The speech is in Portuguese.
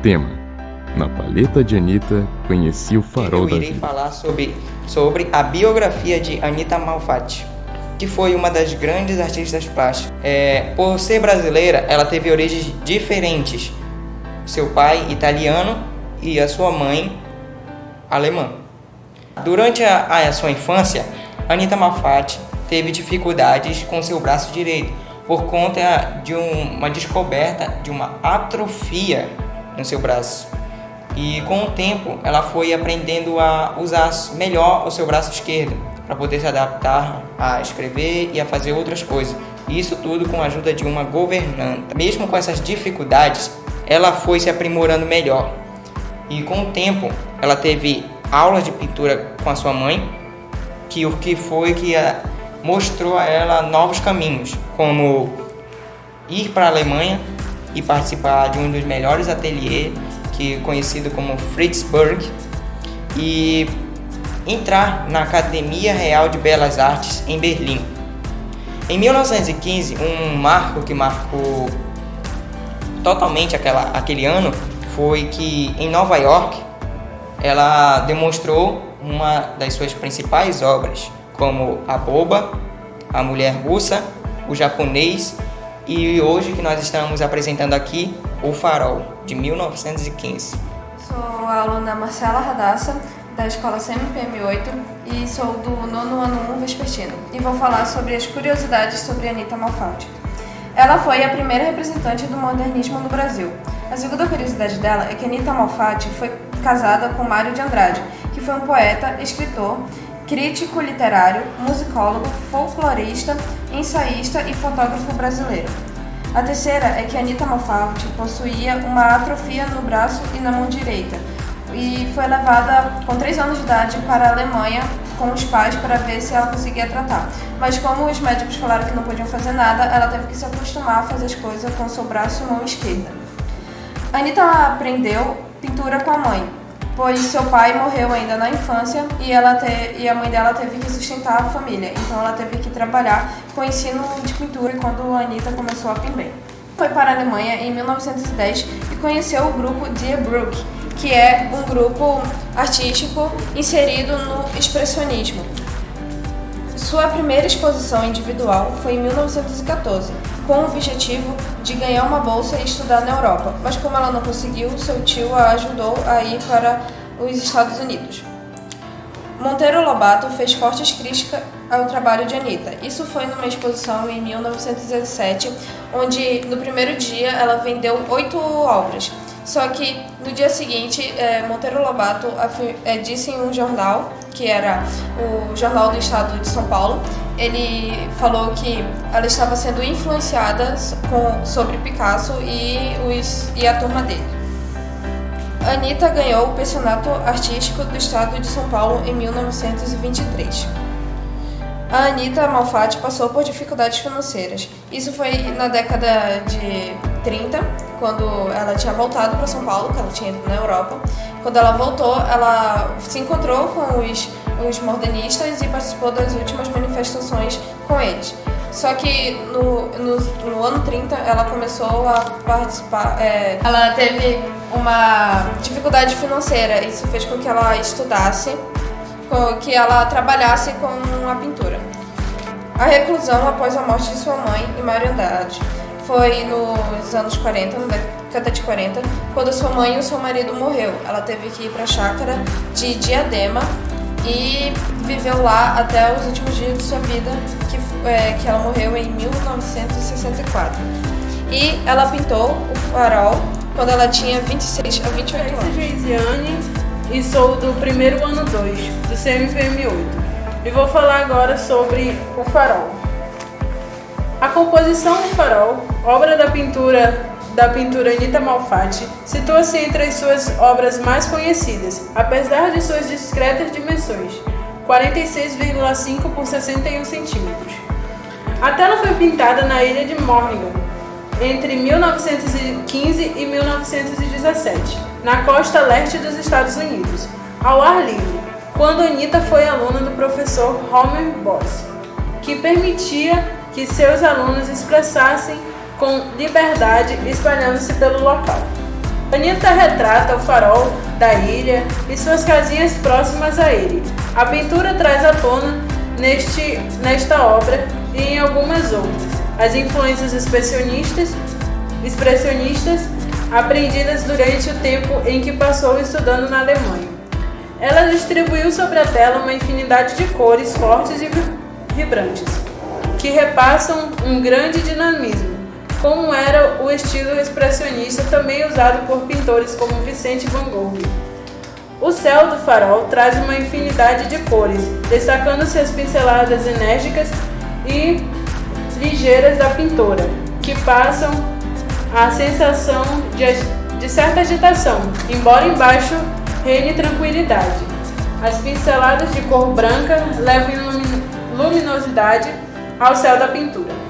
Tema: na paleta de Anitta, conheci o farol da vida. Eu irei falar sobre a biografia de Anitta Malfatti, que foi uma das grandes artistas plásticas. Por ser brasileira, ela teve origens diferentes. Seu pai, italiano, e a sua mãe, alemã. Durante a sua infância, Anitta Malfatti teve dificuldades com seu braço direito, por conta de uma descoberta de uma atrofia no seu braço. E com o tempo, ela foi aprendendo a usar melhor o seu braço esquerdo, para poder se adaptar a escrever e a fazer outras coisas. Isso tudo com a ajuda de uma governanta. Mesmo com essas dificuldades, ela foi se aprimorando melhor. E com o tempo, ela teve aulas de pintura com a sua mãe, que mostrou a ela novos caminhos, como ir para a Alemanha e participar de um dos melhores ateliês, conhecido como Fritzberg, e entrar na Academia Real de Belas Artes em Berlim. Em 1915, um marco que marcou totalmente aquele ano foi que em Nova York ela demonstrou uma das suas principais obras, como A Boba, A Mulher Russa, O Japonês e hoje que nós estamos apresentando aqui, O Farol, de 1915. Sou a aluna Marcela Radassa, da escola CMPM8 e sou do 9º ano 1 vespertino e vou falar sobre as curiosidades sobre Anitta Malfatti. Ela foi a primeira representante do modernismo no Brasil. A segunda curiosidade dela é que Anitta Malfatti foi casada com Mário de Andrade, que foi um poeta, escritor, crítico literário, musicólogo, folclorista, ensaísta e fotógrafo brasileiro. A terceira é que Anitta Malfatti possuía uma atrofia no braço e na mão direita e foi levada com 3 anos de idade para a Alemanha com os pais para ver se ela conseguia tratar. Mas como os médicos falaram que não podiam fazer nada, ela teve que se acostumar a fazer as coisas com seu braço e mão esquerda. A Anitta aprendeu pintura com a mãe, pois seu pai morreu ainda na infância e a mãe dela teve que sustentar a família, então ela teve que trabalhar com o ensino de pintura quando a Anitta começou a pintar. Foi para a Alemanha em 1910 e conheceu o grupo Die Brücke, que é um grupo artístico inserido no expressionismo. Sua primeira exposição individual foi em 1914, com o objetivo de ganhar uma bolsa e estudar na Europa, mas como ela não conseguiu, seu tio a ajudou a ir para os Estados Unidos. Monteiro Lobato fez fortes críticas ao trabalho de Anitta. Isso foi numa exposição em 1917, onde no primeiro dia ela vendeu 8 obras. Só que no dia seguinte, Monteiro Lobato disse em um jornal, que era o Jornal do Estado de São Paulo, ele falou que ela estava sendo influenciada sobre Picasso e a turma dele. Anitta ganhou o pensionato artístico do Estado de São Paulo em 1923. A Anitta Malfatti passou por dificuldades financeiras. Isso foi na década de 30, quando ela tinha voltado para São Paulo, que ela tinha ido na Europa. Quando ela voltou, ela se encontrou com os modernistas e participou das últimas manifestações com eles. Só que no ano 30 ela começou a participar, ela teve uma dificuldade financeira. Isso fez com que ela estudasse, que ela trabalhasse com a pintura. A reclusão após a morte de sua mãe e Mário Andrade foi nos anos 40, na década de 40, quando sua mãe e o seu marido morreu. Ela teve que ir para a chácara de Diadema e viveu lá até os últimos dias de sua vida, que ela morreu em 1964. E ela pintou o Farol quando ela tinha 26 a 28 anos. Eu sou Geisiane e sou do 1º ano 2, do CMPM8. E vou falar agora sobre o Farol. A composição do Farol, obra da pintura Anitta Malfatti, situa-se entre as suas obras mais conhecidas, apesar de suas discretas dimensões, 46,5 por 61 centímetros. A tela foi pintada na ilha de Morrigan, entre 1915 e 1917, na costa leste dos Estados Unidos, ao ar livre, quando Anitta foi aluna do professor Homer Boss, que permitia que seus alunos expressassem com liberdade espalhando-se pelo local. Anita retrata o farol da ilha e suas casinhas próximas a ele. A pintura traz à tona nesta obra e em algumas outras as influências expressionistas aprendidas durante o tempo em que passou estudando na Alemanha. Ela distribuiu sobre a tela uma infinidade de cores fortes e vibrantes, que repassam um grande dinamismo, como era o estilo expressionista também usado por pintores como Vicente Van Gogh. O céu do farol traz uma infinidade de cores, destacando-se as pinceladas enérgicas e ligeiras da pintora, que passam a sensação de certa agitação, embora embaixo reine tranquilidade. As pinceladas de cor branca levam luminosidade ao céu da pintura.